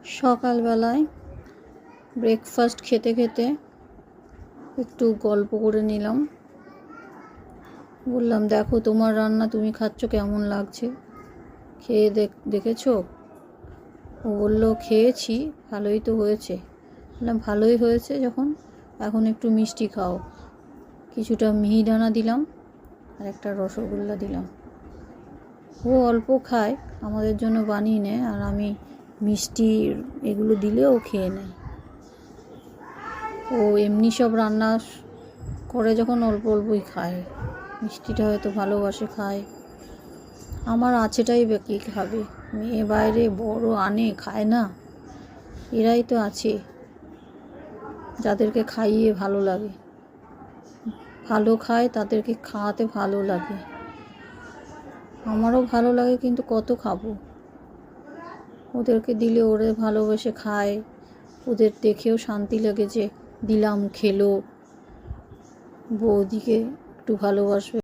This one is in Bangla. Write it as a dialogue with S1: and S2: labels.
S1: সকালবেলায় ব্রেকফাস্ট খেতে খেতে একটু গল্প করে নিলাম। বললাম, দেখো তোমার রান্না তুমি খাচ্ছ কেমন লাগছে, খেয়ে দেখেছো? ও বললো, খেয়েছি, ভালোই তো হয়েছে। বললাম, ভালোই হয়েছে যখন, এখন একটু মিষ্টি খাও। কিছুটা মিহিদানা দিলাম আর একটা রসগোল্লা দিলাম। ও অল্প খায়, আমাদের জন্য বানিয়ে নেয়, আর আমি মিষ্টি এগুলো দিলে ও খেয়ে নেয়। ও এমনি সব রান্না করে যখন অল্প অল্পই খায়, মিষ্টিটা হয়তো ভালোবাসে, খায়। আমার আছেটাই বা কী খাবে? মেয়ে বাইরে বড় আনে, খায় না। এরাই তো আছে যাদেরকে খাইয়ে ভালো লাগে, ভালো খায়, তাদেরকে খাওয়াতে ভালো লাগে। আমারও ভালো লাগে, কিন্তু কত খাবো? ওদেরকে দিলে ওরা ভালোবেসে খায়, ওদের দেখেও শান্তি লাগে যে দিলাম, খেলো, বৌদিকে একটু ভালোবাসবে।